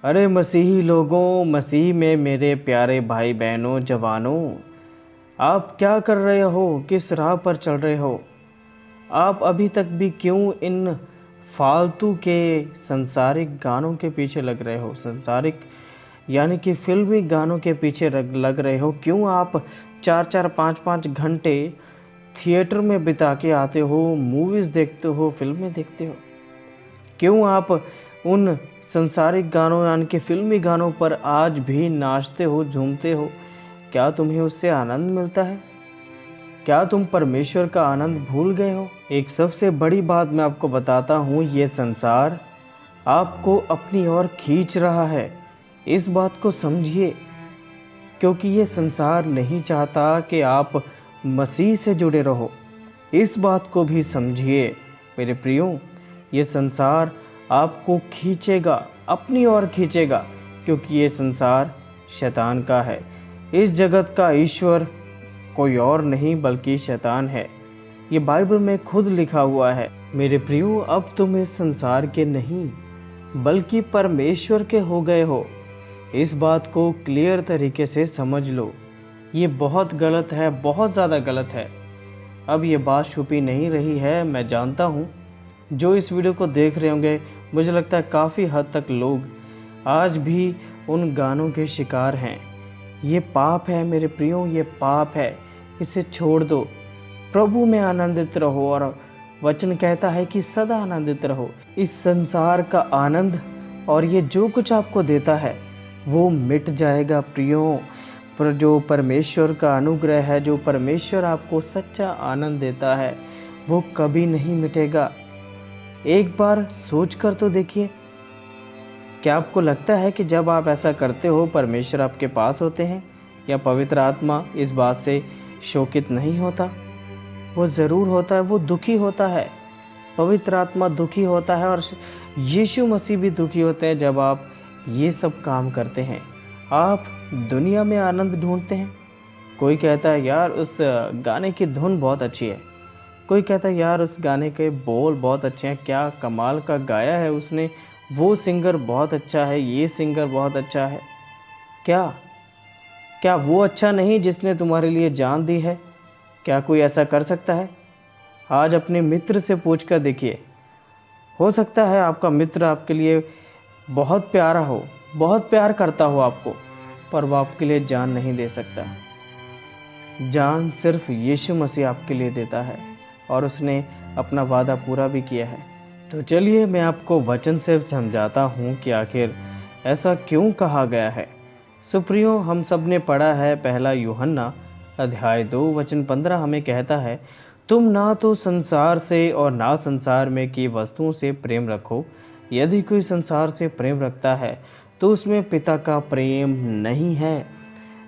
अरे मसीही लोगों, मसीह में मेरे प्यारे भाई बहनों, जवानों, आप क्या कर रहे हो? किस राह पर चल रहे हो? आप अभी तक भी क्यों इन फालतू के संसारिक गानों के पीछे लग रहे हो? संसारिक यानी कि फिल्मी गानों के पीछे लग रहे हो? क्यों आप 4-4 5-5 घंटे थिएटर में बिता के आते हो, मूवीज़ देखते हो, फिल्में देखते हो? क्यों आप उन संसारिक गानों यानी कि फ़िल्मी गानों पर आज भी नाचते हो, झूमते हो? क्या तुम्हें उससे आनंद मिलता है? क्या तुम परमेश्वर का आनंद भूल गए हो? एक सबसे बड़ी बात मैं आपको बताता हूँ, ये संसार आपको अपनी ओर खींच रहा है। इस बात को समझिए, क्योंकि ये संसार नहीं चाहता कि आप मसीह से जुड़े रहो। इस बात को भी समझिए मेरे प्रियो, ये संसार आपको खींचेगा, अपनी ओर खींचेगा, क्योंकि ये संसार शैतान का है। इस जगत का ईश्वर कोई और नहीं बल्कि शैतान है। ये बाइबल में खुद लिखा हुआ है। मेरे प्रियो, अब तुम इस संसार के नहीं बल्कि परमेश्वर के हो गए हो। इस बात को क्लियर तरीके से समझ लो। ये बहुत गलत है, बहुत ज़्यादा गलत है। अब ये बात छुपी नहीं रही है। मैं जानता हूँ जो इस वीडियो को देख रहे होंगे, मुझे लगता है काफ़ी हद तक लोग आज भी उन गानों के शिकार हैं। ये पाप है मेरे प्रियो, ये पाप है। इसे छोड़ दो, प्रभु में आनंदित रहो। और वचन कहता है कि सदा आनंदित रहो। इस संसार का आनंद और ये जो कुछ आपको देता है वो मिट जाएगा प्रियो। पर जो परमेश्वर का अनुग्रह है, जो परमेश्वर आपको सच्चा आनंद देता है, वो कभी नहीं मिटेगा। एक बार सोच कर तो देखिए, क्या आपको लगता है कि जब आप ऐसा करते हो परमेश्वर आपके पास होते हैं, या पवित्र आत्मा इस बात से शोकित नहीं होता? वो ज़रूर होता है, वो दुखी होता है। पवित्र आत्मा दुखी होता है और यीशु मसीह भी दुखी होते हैं जब आप ये सब काम करते हैं। आप दुनिया में आनंद ढूंढते हैं। कोई कहता है यार उस गाने की धुन बहुत अच्छी है, कोई कहता है यार उस गाने के बोल बहुत अच्छे हैं, क्या कमाल का गाया है उसने, वो सिंगर बहुत अच्छा है, ये सिंगर बहुत अच्छा है। क्या क्या वो अच्छा नहीं जिसने तुम्हारे लिए जान दी है? क्या कोई ऐसा कर सकता है? आज अपने मित्र से पूछ कर देखिए। हो सकता है आपका मित्र आपके लिए बहुत प्यारा हो, बहुत प्यार करता हो आपको, पर वो आपके लिए जान नहीं दे सकता। जान सिर्फ यीशु मसीह आपके लिए देता है, और उसने अपना वादा पूरा भी किया है। तो चलिए मैं आपको वचन से समझाता हूँ कि आखिर ऐसा क्यों कहा गया है। सुप्रियो, हम सब ने पढ़ा है, पहला यूहन्ना अध्याय 2 वचन 15 हमें कहता है, तुम ना तो संसार से और ना संसार में की वस्तुओं से प्रेम रखो। यदि कोई संसार से प्रेम रखता है तो उसमें पिता का प्रेम नहीं है।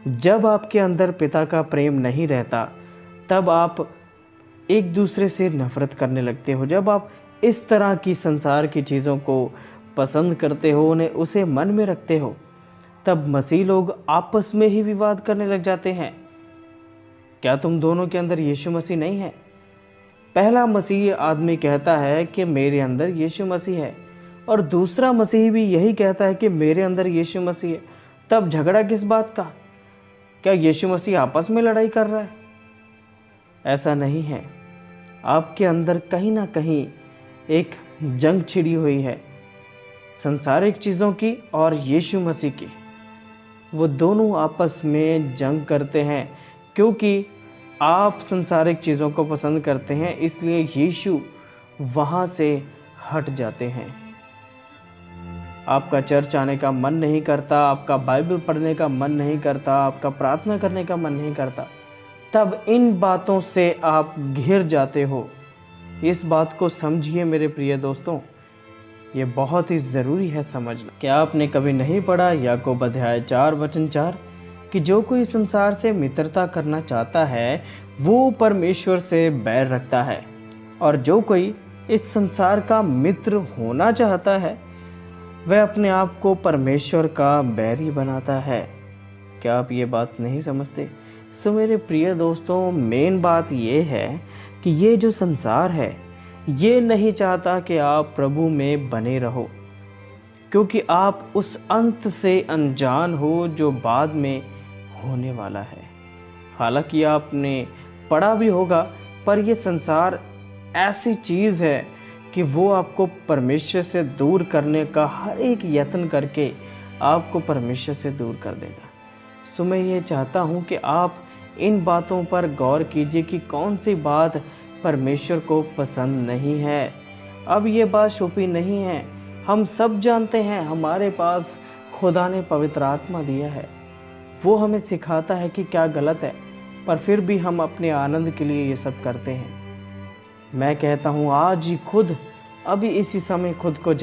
जब आपके अंदर पिता का प्रेम नहीं रहता, तब आप एक दूसरे से नफरत करने लगते हो। जब आप इस तरह की संसार की चीज़ों को पसंद करते हो, उन्हें उसे मन में रखते हो, तब मसीह लोग आपस में ही विवाद करने लग जाते हैं। क्या तुम दोनों के अंदर यीशु मसीह नहीं है? पहला मसीह आदमी कहता है कि मेरे अंदर यीशु मसीह है, और दूसरा मसीह भी यही कहता है कि मेरे अंदर यीशु मसीह है। तब झगड़ा किस बात का? क्या यीशु मसीह आपस में लड़ाई कर रहा है? ऐसा नहीं है। आपके अंदर कहीं ना कहीं एक जंग छिड़ी हुई है, संसारिक चीज़ों की और यीशु मसीह की। वो दोनों आपस में जंग करते हैं, क्योंकि आप संसारिक चीज़ों को पसंद करते हैं, इसलिए यीशु वहाँ से हट जाते हैं। आपका चर्च आने का मन नहीं करता, आपका बाइबल पढ़ने का मन नहीं करता, आपका प्रार्थना करने का मन नहीं करता। तब इन बातों से आप घिर जाते हो। इस बात को समझिए मेरे प्रिय दोस्तों, ये बहुत ही ज़रूरी है समझना। क्या आपने कभी नहीं पढ़ा याकूब अध्याय 4 वचन 4 कि जो कोई संसार से मित्रता करना चाहता है वो परमेश्वर से बैर रखता है, और जो कोई इस संसार का मित्र होना चाहता है वह अपने आप को परमेश्वर का बैरी बनाता है। क्या आप ये बात नहीं समझते? सो मेरे प्रिय दोस्तों, मेन बात ये है कि ये जो संसार है ये नहीं चाहता कि आप प्रभु में बने रहो, क्योंकि आप उस अंत से अनजान हो जो बाद में होने वाला है। हालांकि आपने पढ़ा भी होगा, पर यह संसार ऐसी चीज़ है कि वो आपको परमेश्वर से दूर करने का हर एक यत्न करके आपको परमेश्वर से दूर कर देगा। सो मैं ये चाहता हूँ कि आप इन बातों पर गौर कीजिए कि कौन सी बात परमेश्वर को पसंद नहीं है। अब ये बात छुपी नहीं है, हम सब जानते हैं। हमारे पास खुदा ने पवित्र आत्मा दिया है, वो हमें सिखाता है कि क्या गलत है, पर फिर भी हम अपने आनंद के लिए ये सब करते हैं। मैं कहता हूँ आज ही खुद, अभी इसी समय खुद को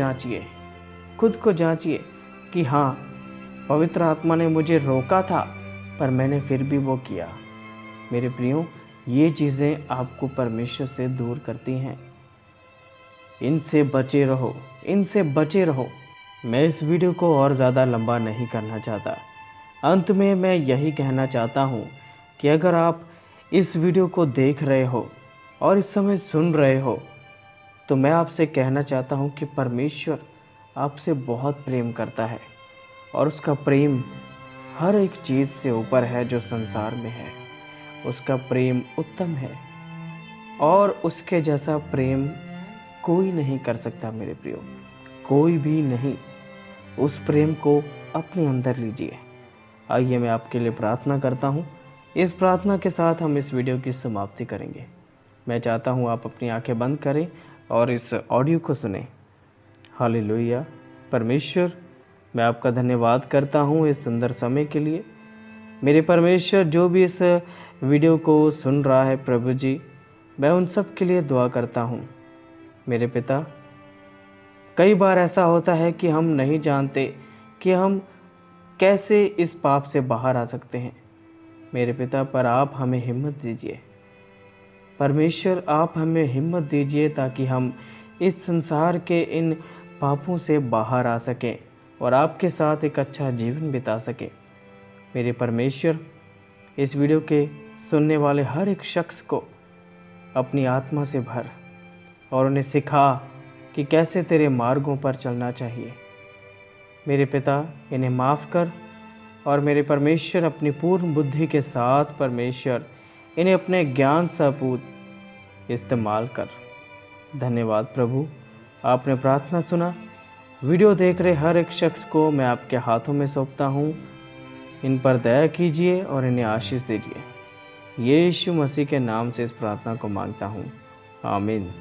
जांचिए कि हाँ, पवित्र आत्मा ने मुझे रोका था पर मैंने फिर भी वो किया। मेरे प्रियो, ये चीज़ें आपको परमेश्वर से दूर करती हैं। इनसे बचे रहो। मैं इस वीडियो को और ज़्यादा लंबा नहीं करना चाहता। अंत में मैं यही कहना चाहता हूँ कि अगर आप इस वीडियो को देख रहे हो और इस समय सुन रहे हो, तो मैं आपसे कहना चाहता हूँ कि परमेश्वर आपसे बहुत प्रेम करता है और उसका प्रेम हर एक चीज़ से ऊपर है जो संसार में है। उसका प्रेम उत्तम है और उसके जैसा प्रेम कोई नहीं कर सकता मेरे प्रियो, कोई भी नहीं। उस प्रेम को अपने अंदर लीजिए। आइए मैं आपके लिए प्रार्थना करता हूँ। इस प्रार्थना के साथ हम इस वीडियो की समाप्ति करेंगे। मैं चाहता हूँ आप अपनी आंखें बंद करें और इस ऑडियो को सुनें। हालेलुया। परमेश्वर, मैं आपका धन्यवाद करता हूँ इस सुंदर समय के लिए। मेरे परमेश्वर, जो भी इस वीडियो को सुन रहा है प्रभु जी, मैं उन सब के लिए दुआ करता हूँ। मेरे पिता, कई बार ऐसा होता है कि हम नहीं जानते कि हम कैसे इस पाप से बाहर आ सकते हैं मेरे पिता, पर आप हमें हिम्मत दीजिए। परमेश्वर, आप हमें हिम्मत दीजिए ताकि हम इस संसार के इन पापों से बाहर आ सकें और आपके साथ एक अच्छा जीवन बिता सकें। मेरे परमेश्वर, इस वीडियो के सुनने वाले हर एक शख्स को अपनी आत्मा से भर और उन्हें सिखा कि कैसे तेरे मार्गों पर चलना चाहिए। मेरे पिता, इन्हें माफ़ कर और मेरे परमेश्वर अपनी पूर्ण बुद्धि के साथ परमेश्वर इन्हें अपने ज्ञान सपूत इस्तेमाल कर। धन्यवाद प्रभु, आपने प्रार्थना सुना। वीडियो देख रहे हर एक शख्स को मैं आपके हाथों में सौंपता हूँ। इन पर दया कीजिए और इन्हें आशीष दीजिए। यीशु मसीह के नाम से इस प्रार्थना को मांगता हूँ, आमीन।